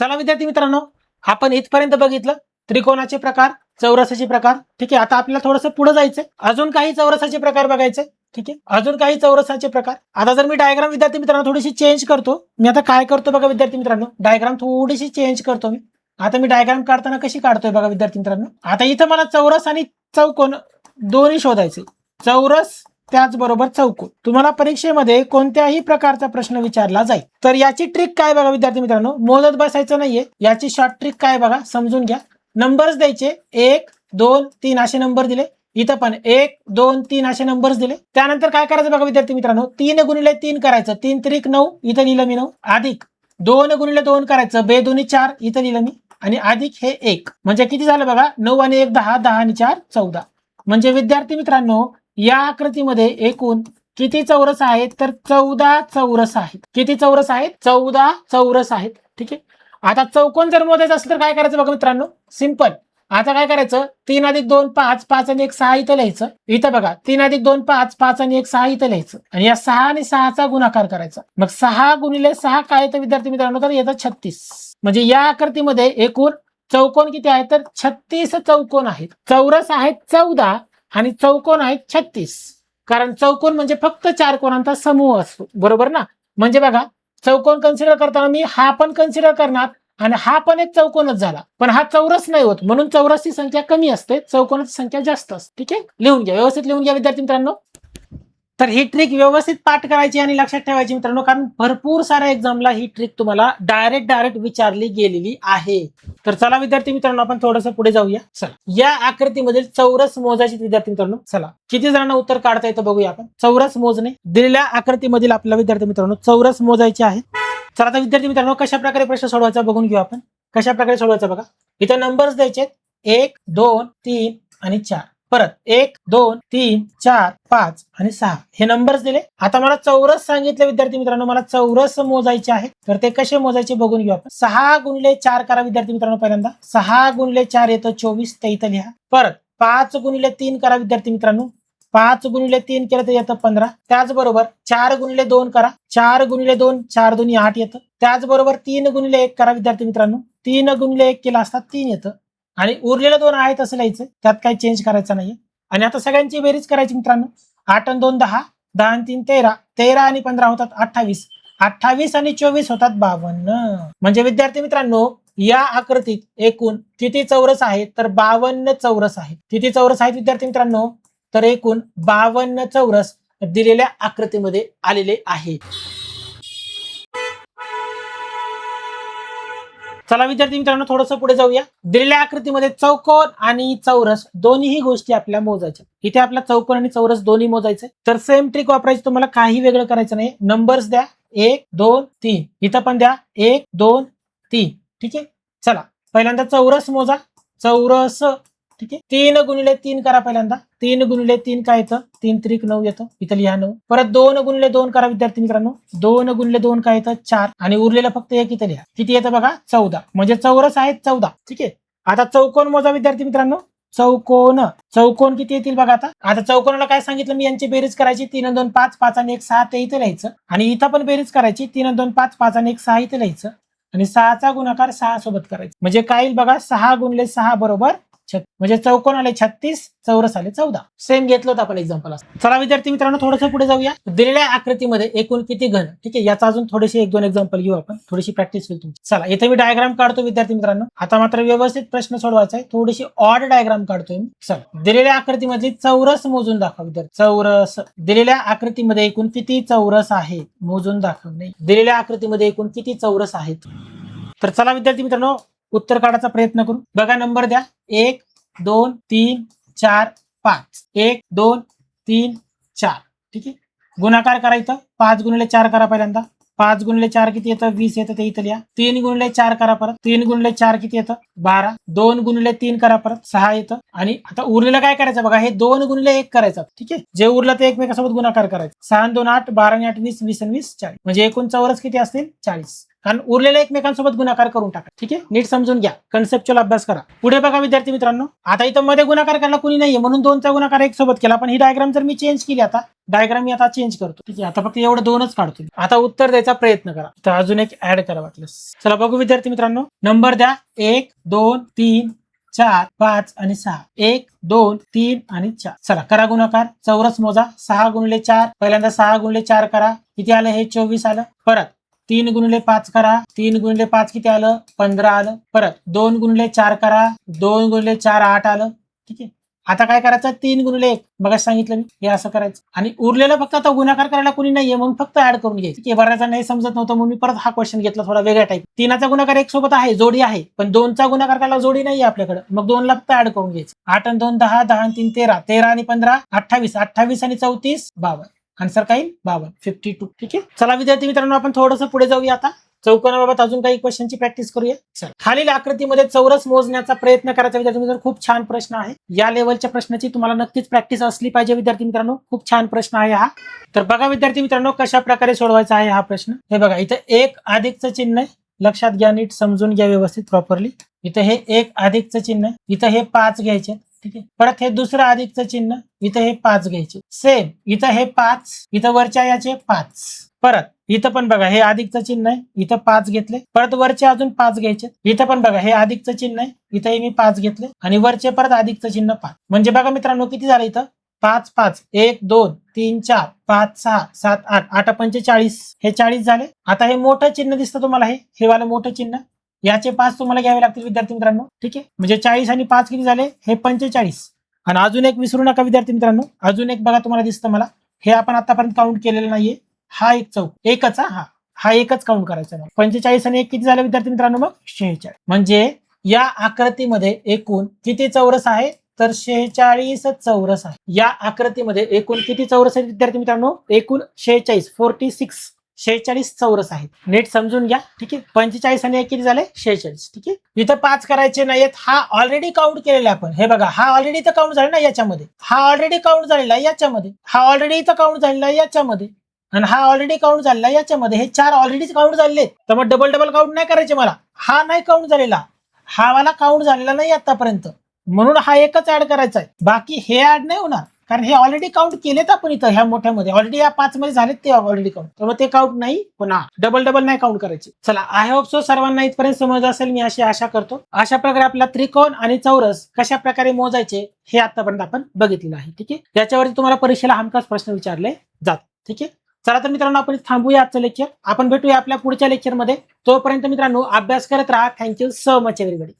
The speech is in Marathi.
चला विद्यार्थी मित्रांनो, आपण इथपर्यंत बघितलं त्रिकोणाचे प्रकार, चौरसाचे प्रकार. ठीक आहे, आता आपल्याला थोडंसं पुढे जायचंय, अजून काही चौरसाचे प्रकार बघायचे. ठीक आहे, अजून काही चौरसाचे प्रकार. आता जर मी डायग्राम विद्यार्थी मित्रांनो थोडीशी चेंज करतो. मी आता काय करतो बघा विद्यार्थी मित्रांनो, डायग्राम थोडीशी चेंज करतो मी. आता मी डायग्राम काढताना कशी काढतोय बघा विद्यार्थी मित्रांनो. आता इथं मला चौरस आणि चौकोन दोन्ही शोधायचे. चौरस त्याचबरोबर चौकोन. तुम्हाला परीक्षेमध्ये कोणत्याही प्रकारचा प्रश्न विचारला जाईल तर याची ट्रिक काय बघा विद्यार्थी मित्रांनो, मोजत बसायचं नाहीये. याची शॉर्ट ट्रिक काय बघा, समजून घ्या. नंबर्स द्यायचे 1 2 3 असे नंबर दिले. इथं पण 1 2 3 असे नंबर्स दिले. त्यानंतर काय करायचं बघा विद्यार्थी मित्रांनो, 3 गुणिले 3 करायचं. 3 त्रिक 9, इथं लिहिलं मी 9. अधिक 2 गुणिले 2 करायचं. 2 दुनी 4, इथं लिहिलं मी. आणि अधिक हे 1, म्हणजे किती झालं बघा, 9 आणि 1 10, 10 आणि 4 14. म्हणजे विद्यार्थी मित्रांनो या आकृतीमध्ये एकूण किती चौरस आहेत तर 14 चौरस आहेत. किती चौरस आहेत? 14 चौरस आहेत. ठीक आहे, आता चौकोन जर मोजायचं असेल तर काय करायचं बघा मित्रांनो, सिंपल. आता काय करायचं, 3 अधिक 2 5, 5 आणि 1 6 इथं लिहायचं. इथं बघा 3 अधिक 2 5, 5 आणि 1 6 इथं लिहायचं. आणि या 6 आणि 6चा गुणाकार करायचा. मग 6 गुणिले 6 काय येतं विद्यार्थी मित्रांनो, तर येतं 36. म्हणजे या आकृतीमध्ये एकूण चौकोन किती आहेत तर 36 चौकोन आहेत. चौरस आहेत 14 आणि चौकोन आहेत 36. कारण चौकोन म्हणजे फक्त 4 कोणांचा समूह असतो, बरोबर ना. म्हणजे बघा चौकोन कन्सिडर करताना मी हा पण कन्सिडर करणार आणि हा पण एक चौकोनच झाला, पण हा चौरस नाही होत, म्हणून चौरसची संख्या कमी असते, चौकोनाची संख्या जास्त असते. ठीक आहे, लिहून घ्या, व्यवस्थित लिहून घ्या विद्यार्थी मित्रांनो. तर ही ट्रिक व्यवस्थित पाठ करायची आणि लक्षात ठेवायची मित्रांनो, कारण भरपूर साऱ्या एक्झामला ही ट्रिक तुम्हाला डायरेक्ट विचारली गेलेली आहे. तर चला विद्यार्थी मित्रांनो आपण थोडंसं पुढे जाऊया. चला या आकृतीमधील चौरस मोजायचे विद्यार्थी मित्रांनो. चला किती जणांना उत्तर काढता येतं बघूया आपण. चौरस मोजणे दिलेल्या आकृतीमधील आपल्या विद्यार्थी मित्रांनो चौरस मोजायचे आहे. चला आता विद्यार्थी मित्रांनो कशा प्रकारे प्रश्न सोडवायचा बघून घेऊ आपण. कशा प्रकारे सोडवायचा बघा, इथे नंबर्स द्यायचे 1 2 3 आणि 4. परत 1 2 3 4 5 आणि 6 हे नंबर्स दिले. आता मला चौरस सांगितले विद्यार्थी मित्रांनो, मला चौरस मोजायचे आहे. तर ते कसे मोजायचे बघून घेऊ आपण. 6 गुणिले 4 करा विद्यार्थी मित्रांनो. पहिल्यांदा 6 गुणिले 4 येतं 24, ते इथं लिहा. परत 5 गुणिले 3 करा विद्यार्थी मित्रांनो. 5 गुणिले 3 केलं तर येतं 15. त्याचबरोबर 4 गुणिले 2 करा. 4 गुणिले 2 4 2 8 येतं. त्याचबरोबर 3 गुणिले 1 करा विद्यार्थी मित्रांनो. 3 गुणिले 1 केला असता 3 येतं. आणि उरलेलं 2 आहेत असं लिहायचं, त्यात काही चेंज करायचं नाहीये. आणि आता सगळ्यांची बेरीज करायची मित्रांनो. 8 आणि 2 10, 10 आणि 3 13, 13 आणि 15 होतात 28, 28 आणि 24 होतात 52. म्हणजे विद्यार्थी मित्रांनो या आकृतीत एकूण किती चौरस आहेत तर 52 चौरस आहेत. किती चौरस आहेत विद्यार्थी मित्रांनो, तर एकूण 52 चौरस दिलेल्या आकृतीमध्ये आलेले आहे. चला विद्यार्थी मित्रांनो थोडंसं पुढे जाऊया. दिलेल्या आकृतीमध्ये चौकोन आणि चौरस दोन्ही गोष्टी आपल्याला मोजायच्या. इथे आपला चौकोन आणि चौरस दोन्ही मोजायचे. तर सेम ट्रिक वापरायची, तुम्हाला काही वेगळं करायचं नाही. नंबर्स द्या 1 2 3, इथं पण द्या 1 2 3. ठीक आहे, चला पहिल्यांदा चौरस मोजा. चौरस ठीक आहे, 3 गुणिले 3 करा पहिल्यांदा. 3 गुणिले 3 काय येतं, 3 त्रिक 9 येतं, इथं लिहा 9. परत 2 गुणिले 2 करा विद्यार्थी मित्रांनो. 2 गुणिले 2 काय येतं 4, आणि उरलेलं फक्त 1 इथं लिहा. किती येतं बघा 14. म्हणजे चौरस आहेत 14. ठीक आहे, आता चौकोन मोजा विद्यार्थी मित्रांनो. चौकोन चौकोन किती येतील बघा. आता चौकोनाला काय सांगितलं मी, यांची बेरीज करायची. 3 आणि 2 5, 5 आणि 1 6 ते इथे लिहायचं. आणि इथं पण बेरीज करायची. 3 आणि 2 5, 5 आणि 1 6 इथे लिहायचं. आणि 6चा गुणाकार 6 सोबत करायचा. म्हणजे काय येईल बघा, 6 गुणिले 6 बरोबर 36. म्हणजे चौकोन आले 36, चौरस आले 14. सेम घेतलं होतं आपण एक्झाम्पल. चला विद्यार्थी मित्रांनो थोडंसं पुढे जाऊया. दिलेल्या आकृतीमध्ये एकूण किती घन. ठीक आहे, याचा अजून थोडेसे 1-2 एक्झाम्पल घेऊ आपण, थोडीशी प्रॅक्टिस होईल तुमची. चला इथे मी डायग्राम काढतो विद्यार्थी मित्रांनो. आता मात्र व्यवस्थित प्रश्न सोडवायचा आहे. थोडीशी ऑड डायग्राम काढतोय मी. चला दिलेल्या आकृतीमध्ये चौरस मोजून दाखवा विद्यार्थी. चौरस दिलेल्या आकृतीमध्ये एकूण किती चौरस आहेत मोजून दाखवणे. दिलेल्या आकृतीमध्ये एकूण किती चौरस आहेत. तर चला विद्यार्थी मित्रांनो उत्तर काढायचा प्रयत्न करू. बघा नंबर द्या 1 2 3 4 5. 1 2 3 4. ठीक आहे, गुणाकार करायचं. 5 गुणिले 4 करा पहिल्यांदा. 5 गुणिले 4 किती येतं 20 येतं, ते इथं लिहा. 3 गुणिले 4 करा परत. 3 गुणिले 4 किती येतं 12. 2 गुणिले 3 करा परत 6 येतं. आणि आता उरलेलं काय करायचं बघा, हे 2 गुणिले 1 करायचं. ठीक आहे, जे उरलं ते एकमेकासोबत गुणाकार करायचं. 6 आणि 2 8, 12 आणि 8 20, 20 आणि 20 40. म्हणजे एकूण चौरस किती असतील 40. कारण उरलेल्या एकमेकांसोबत गुणाकार करून टाका. ठीक आहे, नीट समजून घ्या, कन्सेप्च्युअल अभ्यास करा. पुढे बघा विद्यार्थी मित्रांनो, आता इथं मध्ये गुणाकार करायला कोणी नाहीये म्हणून 2चा गुणाकार 1 सोबत केला. पण ही डायग्राम जर मी चेंज केली, आता डायग्राम मी आता चेंज करतो. ठीक आहे, आता फक्त एवढं 2च काढतो. आता उत्तर द्यायचा प्रयत्न करा. तर अजून एक ऍड करा वाटल्यास. चला बघू विद्यार्थी मित्रांनो, नंबर द्या 1 2 3 4 5 आणि 6. 1 2 3 आणि 4. चला करा गुणाकार. चौरस मोजा. 6 गुणिले 4, पहिल्यांदा 6 गुणिले 4 करा. किती आलं? हे 24 आलं. परत 3 गुणिले 5 करा. 3 गुणिले 5 किती आलं? 15 आलं. परत 2 गुणिले 4 करा. 2 गुणिले 4 8 आलं. ठीक आहे, आता काय करायचं? 3 गुणिले 1 बघा सांगितलं मी, हे असं करायचं. आणि उरलेलं फक्त आता गुणाकार करायला कोणी नाहीये म्हणून फक्त ऍड करून घ्यायचं. ठीक आहे, बऱ्याच नाही समजत नव्हतं म्हणून मी परत हा क्वेश्चन घेतला, थोडा वेगळा टाईप. 3चा गुणाकार 1 सोबत आहे, जोडी आहे, पण 2चा गुणाकार करायला जोडी नाहीये आपल्याकडे. मग 2 ला फक्त ऍड करून घ्यायचं. 8 आणि 2 10, 10 आणि 3 13, 13 आणि 15 28, 28 आणि 34 52. आन्सर काय? 52, 52. ठीक आहे, चला विद्यार्थी मित्रांनो, आपण थोडंसं पुढे जाऊया. आता चौकोनाबाबत अजून काही क्वेश्चनची प्रॅक्टिस करूया. चला, खालील आकृतीमध्ये चौरस मोजण्याचा प्रयत्न करायचा. विद्यार्थी मित्रांनो, खूप छान प्रश्न आहे. या लेवलच्या प्रश्नाची तुम्हाला नक्कीच प्रॅक्टिस असली पाहिजे विद्यार्थी मित्रांनो. खूप छान प्रश्न आहे हा. तर बघा विद्यार्थी मित्रांनो, कशा प्रकारे सोडवायचा आहे हा प्रश्न. हे बघा, इथं 1 अधिकचं चिन्ह आहे. लक्षात घ्या, नीट समजून घ्या व्यवस्थित प्रॉपरली. इथं हे 1 अधिकचं चिन्ह आहे. इथं हे 5 घ्यायचे. ठीक आहे, परत हे दुसरं अधिकचं चिन्ह, इथं हे 5 घ्यायचे. सेम इथं हे 5, इथं वरच्या याचे 5. परत इथं पण बघा, हे अधिकचं चिन्ह आहे, इथं 5 घेतले. परत वरचे अजून 5 घ्यायचे. इथं पण बघा, हे अधिकचं चिन्ह आहे, इथंही मी 5 घेतले. आणि वरचे परत अधिकचं चिन्ह 5. म्हणजे बघा मित्रांनो, किती झालं इथं? 5 5 1 2 3 4 5 6 7 8 8 45, हे 40 झाले. आता हे मोठं चिन्ह दिसतं तुम्हाला, हे वाला मोठं चिन्ह, याचे 5 तुम्हाला घ्यावे लागतील विद्यार्थी मित्रांनो. ठीक आहे, म्हणजे 40 आणि 5 किती झाले? हे 45. आणि अजून एक विसरू नका विद्यार्थी मित्रांनो, अजून एक बघा तुम्हाला दिसतं मला, हे आपण आतापर्यंत काउंट केलेलं नाहीये. हा एक चौक, एकच, हा एकच काउंट करायचा. 45 आणि 1 किती झालं विद्यार्थी मित्रांनो? मग 46. म्हणजे या आकृतीमध्ये एकूण किती चौरस आहे? तर 46 चौरस आहे. या आकृतीमध्ये एकूण किती चौरस आहेत विद्यार्थी मित्रांनो? एकूण 46 चौरस आहेत. नीट समजून घ्या. ठीक आहे, 45 आणि 1 किती झाले? 46. ठीक आहे, इथं 5 करायचे नाहीत. हा ऑलरेडी काउंट केलेला आपण. हे बघा, हा ऑलरेडी इथं काउंट झाला ना याच्यामध्ये, हा ऑलरेडी काउंट झालेला याच्यामध्ये, हा ऑलरेडी इथं काउंट झालेला याच्यामध्ये, आणि हा ऑलरेडी काउंट झालेला याच्यामध्ये. हे 4 ऑलरेडी काउंट झालेले. तर मग डबल काउंट नाही करायचे मला. हा नाही काउंट झालेला, हा वाला काउंट झालेला नाही आतापर्यंत, म्हणून हा एकच ऍड करायचा आहे. बाकी हे ऍड नाही होणार, कारण हे ऑलरेडी काउंट केलेत आपण इथं. ह्या मोठ्यामध्ये ऑलरेडी या 5 मध्ये झालेत ते ऑलरेडी काउंट, त्यामुळे ते काउंट नाही होणार. डबल नाही काउंट करायचे. चला, आय होप सो सर्वांना इथपर्यंत समज असेल, मी अशी आशा करतो. अशा प्रकारे आपला त्रिकोण आणि चौरस कशा प्रकारे मोजायचे हे आतापर्यंत आपण बघितलेलं आहे. ठीक आहे, त्याच्यावरती तुम्हाला परीक्षेला हमखास प्रश्न विचारले जातात. ठीक आहे, चला तर मित्रांनो, आपण थांबूया आजचं लेक्चर. आपण भेटूया आपल्या पुढच्या लेक्चरमध्ये. तोपर्यंत मित्रांनो, अभ्यास करत राहा. Thank you so much everybody.